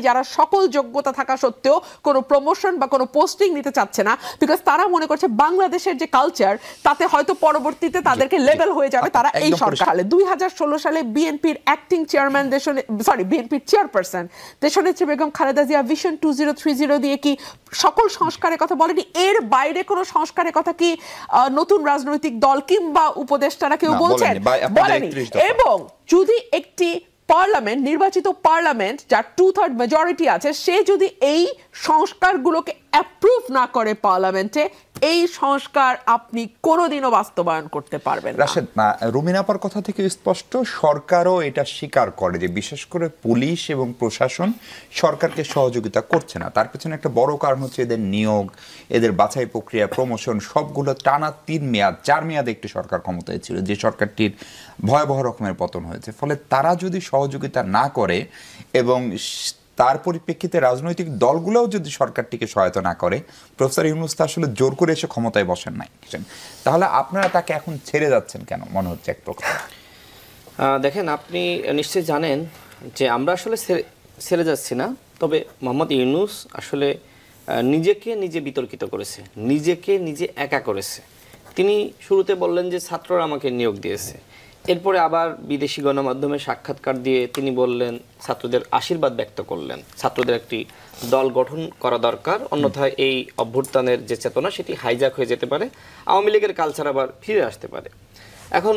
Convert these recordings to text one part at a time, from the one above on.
যারা সকল যোগ্যতা থাকা সত্ত্বেও কোনো প্রমোশন বা কোনো পোস্টিং নিতে চাচ্ছে না, বিকজ তারা মনে করছে বাংলাদেশের যে কালচার তাতে হয়তো পরবর্তীতে তাদেরকে লেভেল হয়ে যাবে তারা এই সরকারে। 2016 সালে বিএনপির অ্যাক্টিং চেয়ারম্যান বিএনপির চেয়ারপারসন দেশনেত্রী বেগম খালেদা জিয়া ভিশন 2030 দিয়ে কি সকল সংস্কারের কথা বলেনি? এর বাইরে কোনো সংস্কারের কথা কি নতুন রাজনৈতিক দল কিংবা উপদেষ্টারা কেউ বলছেন? বলেনি। এবং যদি একটি পার্লামেন্ট, নির্বাচিত পার্লামেন্ট যার 2/3 মেজরিটি আছে, সে যদি এই সংস্কারগুলোকে অ্যাপ্রুভ না করে পার্লামেন্টে, এই সংস্কার আপনি কোনোদিনও বাস্তবায়ন করতে পারবেন না। রাশেদ, রুমিন আপার কথা থেকে স্পষ্ট সরকারও এটা স্বীকার করে যে বিশেষ করে পুলিশ এবং প্রশাসন সরকারকে সহযোগিতা করছে না। তার পেছনে একটা বড় কারণ হচ্ছে এদের নিয়োগ, এদের বাছাই প্রক্রিয়া, প্রমোশন সবগুলো টানা 4 মেয়াদ একটি সরকার ক্ষমতায় ছিল, যে সরকারটির ভয়াবহ রকমের পতন হয়েছে। ফলে তারা যদি সহযোগিতা না করে এবং তার পরিপ্রেক্ষিতে রাজনৈতিক দলগুলোও যদি সরকারটিকে সহায়তা না করে, প্রফেসর ইউনূস তো আসলে জোর করে এসে ক্ষমতায় বসেন নাই, তাহলে আপনারা তাকে এখন ছেড়ে যাচ্ছেন কেন মনে হচ্ছে এক প্রকার? দেখেন, আপনি নিশ্চয়ই জানেন যে আমরা আসলে ছেড়ে যাচ্ছি না, তবে মোহাম্মদ ইউনূস আসলে নিজেকে নিজে বিতর্কিত করেছে, নিজেকে নিজে একা করেছে। তিনি শুরুতে বললেন যে ছাত্ররা আমাকে নিয়োগ দিয়েছে, এরপরে আবার বিদেশি গণমাধ্যমে সাক্ষাৎকার দিয়ে তিনি বললেন, ছাত্রদের আশীর্বাদ ব্যক্ত করলেন, ছাত্রদের একটি দল গঠন করা দরকার, অন্যথায় এই অভ্যুত্থানের যে চেতনা সেটি হাইজ্যাক হয়ে যেতে পারে, আওয়ামী লীগের কালচার আবার ফিরে আসতে পারে। এখন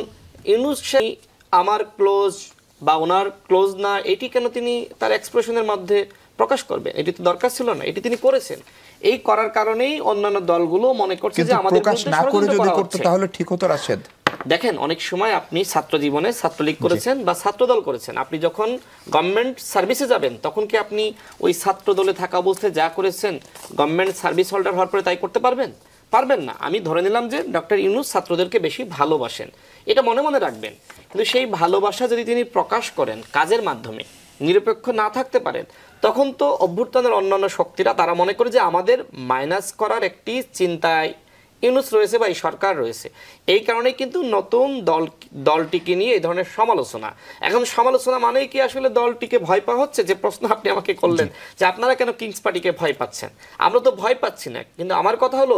ইউনূস সেই আমার ক্লোজ বা ওনার ক্লোজ না, এটি কেন তিনি তার এক্সপ্রেশনের মধ্যে প্রকাশ করবেন? এটি তো দরকার ছিল না, এটি তিনি করেছেন। এই করার কারণেই অন্যান্য দলগুলো মনে করছে যে আমাদের প্রকাশ না করে যদি করতে তাহলে ঠিক হতো। রাশেদ, দেখেন, অনেক সময় আপনি ছাত্র জীবনে ছাত্রলীগ করেছেন বা ছাত্রদল করেছেন, আপনি যখন গভর্নমেন্ট সার্ভিসে যাবেন তখন কি আপনি ওই ছাত্র দলে থাকা অবস্থায় যা করেছেন গভর্নমেন্ট সার্ভিস হোল্ডার হওয়ার পরে তাই করতে পারবেন? পারবেন না। আমি ধরে নিলাম যে ডক্টর ইউনূস ছাত্রদেরকে বেশি ভালোবাসেন, এটা মনে মনে রাখবেন, কিন্তু সেই ভালোবাসা যদি তিনি প্রকাশ করেন কাজের মাধ্যমে, নিরপেক্ষ না থাকতে পারেন, তখন তো অভ্যুত্থানের অন্যান্য শক্তিরা তারা মনে করে যে আমাদের মাইনাস করার একটি চিন্তায় ইউনূস রয়েছে বা এই সরকার রয়েছে। এই কারণেই কিন্তু নতুন দলটিকে নিয়ে এই ধরনের সমালোচনা। এখন সমালোচনা মানেই কি আসলে দলটিকে ভয় পাওয়া হচ্ছে? যে প্রশ্ন আপনি আমাকে করলেন যে আপনারা কেন কিংস পার্টিকে ভয় পাচ্ছেন, আমরা তো ভয় পাচ্ছি না, কিন্তু আমার কথা হলো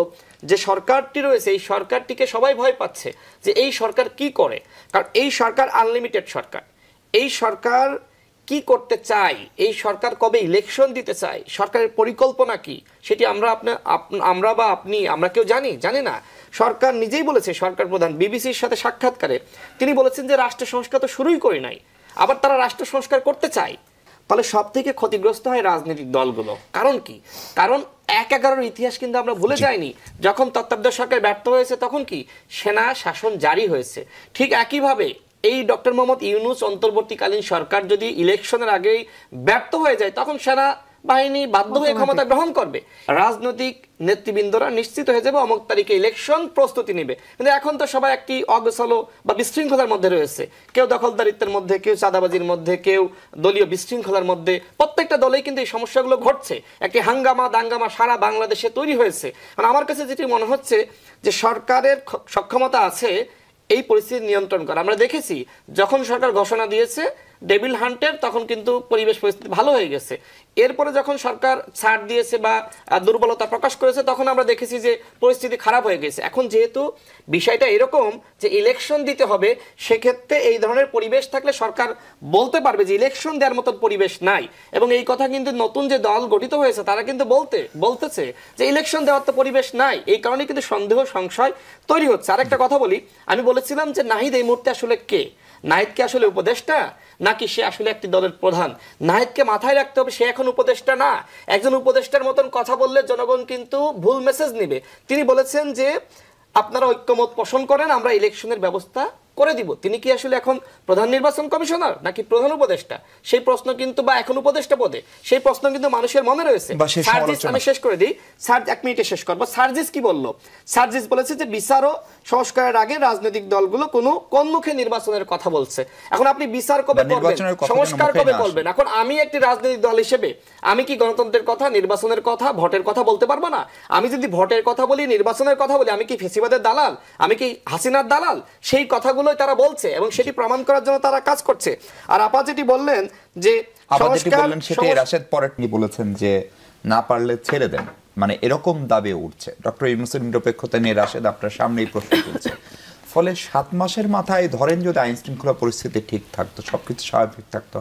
যে সরকারটি রয়েছে, এই সরকারটিকে সবাই ভয় পাচ্ছে যে এই সরকার কি করে। কারণ এই সরকার আনলিমিটেড সরকার, এই সরকার কি করতে চাই, এই সরকার কবে ইলেকশন দিতে চাই, সরকারের পরিকল্পনা কি, সেটি আমরা বা আপনি আমরা কেউ জানি না। সরকার নিজেই বলেছে, সরকার প্রধান বিবিসির সাথে সাক্ষাৎকারে তিনি বলেছেন যে রাষ্ট্র সংস্কার তো শুরুই করি নাই, আবার তারা রাষ্ট্র সংস্কার করতে চায়। তাহলে সব থেকে ক্ষতিগ্রস্ত হয় রাজনৈতিক দলগুলো। কারণ কি? কারণ ১/১১ ইতিহাস কিন্তু আমরা ভুলে যাইনি। যখন তত্ত্বাবধায়ক সরকার ব্যর্থ হয়েছে তখন কি সেনা শাসন জারি হয়েছে। ঠিক একইভাবে এই ডক্টর মোহাম্মদ ইউনূস অন্তর্বর্তীকালীন সরকার যদি ইলেকশনের আগেই ব্যর্থ হয়ে যায় তখন সেনা বাহিনী বাধ্য হয়ে ক্ষমতা গ্রহণ করবে, রাজনৈতিক নেতৃবৃন্দরা নিশ্চিত হয়ে যাবে অমুক তারিখে ইলেকশন প্রস্তুতি নেবে। কিন্তু এখন তো সবাই একটি অগোছালো বা বিশৃঙ্খলার মধ্যে রয়েছে, কেউ দখলদারিত্বের মধ্যে, কেউ চাঁদাবাজির মধ্যে, কেউ দলীয় বিশৃঙ্খলার মধ্যে। প্রত্যেকটা দলেই কিন্তু এই সমস্যাগুলো ঘটছে, একটি হাঙ্গামা দাঙ্গামা সারা বাংলাদেশে তৈরি হয়েছে। মানে আমার কাছে যেটি মনে হচ্ছে যে সরকারের সক্ষমতা আছে এই পরিস্থিতি নিয়ন্ত্রণ করা। আমরা দেখেছি যখন সরকার ঘোষণা দিয়েছে ডেভিল হান্টের, তখন কিন্তু পরিবেশ পরিস্থিতি ভালো হয়ে গেছে। এরপরে যখন সরকার ছাড় দিয়েছে বা দুর্বলতা প্রকাশ করেছে তখন আমরা দেখেছি যে পরিস্থিতি খারাপ হয়ে গেছে। এখন যেহেতু বিষয়টা এরকম যে ইলেকশন দিতে হবে, সেক্ষেত্রে এই ধরনের পরিবেশ থাকলে সরকার বলতে পারবে যে ইলেকশন দেওয়ার মতো পরিবেশ নাই। এবং এই কথা কিন্তু নতুন যে দল গঠিত হয়েছে তারা কিন্তু বলতেছে যে ইলেকশন দেওয়ার তো পরিবেশ নাই। এই কারণে কিন্তু সন্দেহ সংশয় তৈরি হচ্ছে। আরেকটা কথা বলি, আমি বলেছিলাম যে নাহিদ এই মুহূর্তে আসলে কে? নাহিদকে আসলে উপদেষ্টা নাকি সে আসলে একটি দলের প্রধান? নাহিদকে মাথায় রাখতে হবে, সে এখন উপদেষ্টা না। একজন উপদেষ্টার মতন কথা বললে জনগণ কিন্তু ভুল মেসেজ নেবে। তিনি বলেছেন যে আপনারা ঐক্যমত পোষণ করেন, আমরা ইলেকশনের ব্যবস্থা করে দিব। তিনি কি আসলে এখন প্রধান নির্বাচন কমিশনার নাকি প্রধান উপদেষ্টা? সেই প্রশ্ন কিন্তু, বা এখন উপদেষ্টা পদে, সেই প্রশ্ন কিন্তু মানুষের মনে রয়েছে। আমি শেষ করে দিই, এক মিনিটে শেষ করবো। সার্জিস কি বললো? সার্জিস বলেছে যে বিচার ও সংস্কারের আগে রাজনৈতিক দলগুলো কোনো কোনমুখে নির্বাচনের কথা বলছে। এখন আপনি বিচার কবে করবেন, সংস্কার কবে বলবেন? এখন আমি একটি রাজনৈতিক দল হিসেবে আমি কি গণতন্ত্রের কথা, নির্বাচনের কথা, ভোটের কথা বলতে পারবো না? আমি যদি ভোটের কথা বলি, নির্বাচনের কথা বলি, আমি কি ফেসিবাদের দালাল? আমি কি হাসিনার দালাল? সেই কথাগুলো কথাগুলোই তারা বলছে এবং সেটি প্রমাণ করার জন্য তারা কাজ করছে। আর আপা যেটি বললেন যে সেটি রাশেদ পরে বলেছেন যে না পারলে ছেড়ে দেন, মানে এরকম দাবি উঠছে। ডক্টর ইউনূসের নিরপেক্ষতা নিয়ে রাশেদ আপনার সামনেই প্রশ্ন তুলছে। ফলে 7 মাসের মাথায় ধরেন যদি আইন শৃঙ্খলা পরিস্থিতি ঠিক থাকতো, সবকিছু স্বাভাবিক থাকতো,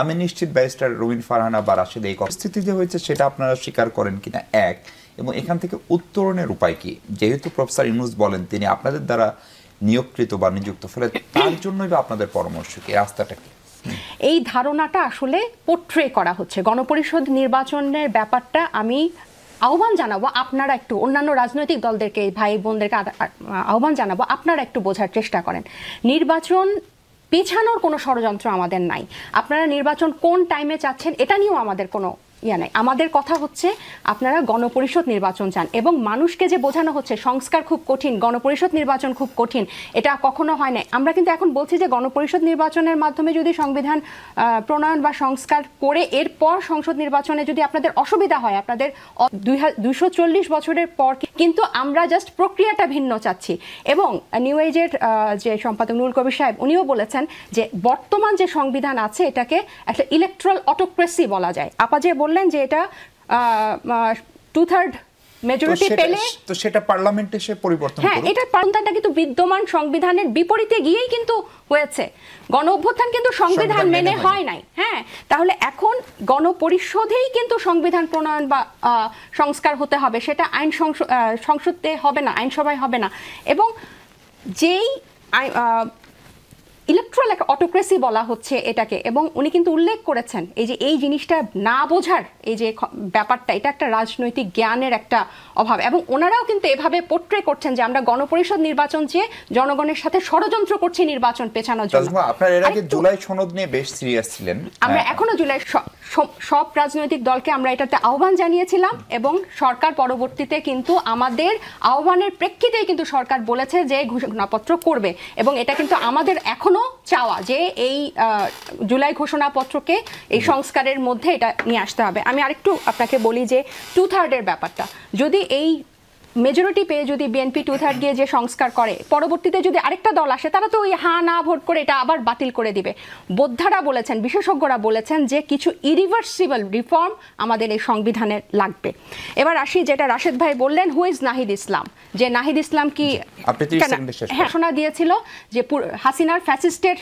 আমি নিশ্চিত ব্যারিস্টার রুমিন ফারহানা বা রাশেদ এই পরিস্থিতি যে হয়েছে সেটা আপনারা স্বীকার করেন কিনা এক, এবং এখান থেকে উত্তরণের উপায় কি? যেহেতু প্রফেসর ইউনূস বলেন তিনি আপনাদের দ্বারা নিয়োগকৃত বা নিযুক্ত, ফলে তার জন্যই বা আপনাদের পরামর্শ কি, রাস্তাটা কি? এই ধারণাটা আসলে পোট্রে করা হচ্ছে। গণপরিষদ নির্বাচনের ব্যাপারটা আমি আহ্বান জানাবো আপনারা একটু, অন্যান্য রাজনৈতিক দলদেরকে, ভাই বোনদেরকে আহ্বান জানাবো আপনারা একটু বোঝার চেষ্টা করেন। নির্বাচন পেছানোর কোনো ষড়যন্ত্র আমাদের নাই। আপনারা নির্বাচন কোন টাইমে চাচ্ছেন এটা নিয়েও আমাদের কোনো নাই। আমাদের কথা হচ্ছে আপনারা গণপরিষদ নির্বাচন চান, এবং মানুষকে যে বোঝানো হচ্ছে সংস্কার খুব কঠিন, গণপরিষদ নির্বাচন খুব কঠিন, এটা কখনো হয় না। আমরা কিন্তু এখন বলছি যে গণপরিষদ নির্বাচনের মাধ্যমে যদি সংবিধান প্রণয়ন বা সংস্কার করে এরপর সংসদ নির্বাচনে যদি আপনাদের অসুবিধা হয়, আপনাদের 240 বছরের পর, কিন্তু আমরা জাস্ট প্রক্রিয়াটা ভিন্ন চাচ্ছি। এবং নিউ এজের যে সম্পাদক নুরুল কবির সাহেব উনিও বলেছেন যে বর্তমান যে সংবিধান আছে এটাকে একটা ইলেকট্রাল অটোক্রেসি বলা যায়। আপা যে বললেন যে এটা 2/3 মেজরিটি পেলে তো সেটা পার্লামেন্টে এসে পরিবর্তন করুন। হ্যাঁ, এটা পার্লামেন্টটা কিন্তু বিদ্যমান সংবিধানের বিপরীতে গিয়েই কিন্তু হয়েছে। গণ অভ্যুত্থান কিন্তু সংবিধান মেনে হয় নাই। হ্যাঁ, তাহলে এখন গণপরিষদেই কিন্তু সংবিধান প্রণয়ন বা সংস্কার হতে হবে, সেটা আইন সংসদে হবে না, আইনসভায় হবে না। এবং যেই ইলেকট্রাল অটোক্রেসি বলা হচ্ছে এটাকে, এবং উনি কিন্তু উল্লেখ করেছেন এই যে এই জিনিসটা না বোঝার এই যে ব্যাপারটা, এটা একটা রাজনৈতিক জ্ঞানের একটা অভাব। এবং ওনারাও কিন্তু এভাবে পোট্রে করছেন যে আমরা গণপরিষদ নির্বাচন চেয়ে জনগণের সাথে ষড়যন্ত্র করছি নির্বাচন পেছানোর জন্য। আপনারা এর আগে জুলাই সনদ নিয়ে বেশ সিরিয়াস ছিলেন। আমরা এখনো জুলাই সব রাজনৈতিক দলকে আমরা এটাতে আহ্বান জানিয়েছিলাম, এবং সরকার পরবর্তীতে কিন্তু আমাদের আহ্বানের প্রেক্ষিতেই কিন্তু সরকার বলেছে যে ঘোষণাপত্র করবে, এবং এটা কিন্তু আমাদের এখনো চাওয়া যে এই জুলাই ঘোষণাপত্রকে এই সংস্কারের মধ্যে এটা নিয়ে আসতে হবে। আমি আরেকটু আপনাকে বলি যে 2/3 এর ব্যাপারটা, যদি এই মেজরিটি পেয়ে যদি বিএনপি 2/3 গিয়ে যে সংস্কার করে, পরবর্তীতে যদি আরেকটা দল আসে তারা তো ওই হ্যাঁ না ভোট করে এটা আবার বাতিল করে দিবে। বোদ্ধারা বলেছেন, বিশেষজ্ঞরা বলেছেন যে কিছু ইরিভার্সিবল রিফর্ম আমাদের এই সংবিধানের লাগবে। এবার আসি যেটা রাশেদ ভাই বললেন, হু ইজ নাহিদ ইসলাম, যে নাহিদ ইসলাম কি ঘোষণা দিয়েছিল যে হাসিনার ফ্যাসিস্টের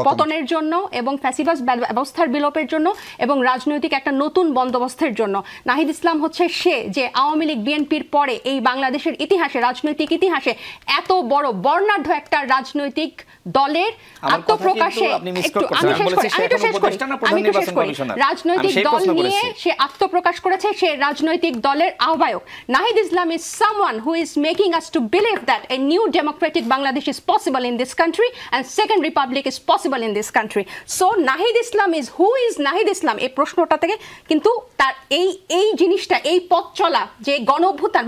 পতনের জন্য এবং ফ্যাসিবাস ব্যবস্থার বিলোপের জন্য এবং রাজনৈতিক একটা নতুন বন্দোবস্তের জন্য। নাহিদ ইসলাম হচ্ছে সে যে আওয়ামী লীগ বিএনপির পরে এই বাংলাদেশের ইতিহাসে, রাজনৈতিক ইতিহাসে এত বড় বর্ণাঢ্য একটা রাজনৈতিক দলের আত্মপ্রকাশে, রাজনৈতিক দল নিয়ে সে আত্মপ্রকাশ করেছে, সে রাজনৈতিক দলের আহ্বায়ক। Nahid Islam is someone who is making us to believe that a new democratic Bangladesh is possible in this country and second republic is possible in this country. So Nahid Islam is, who is Nahid Islam? এই প্রশ্নটা থেকে কিন্তু তার এই জিনিসটা, এই পথ চলা যে গণ অভ্যুত্থান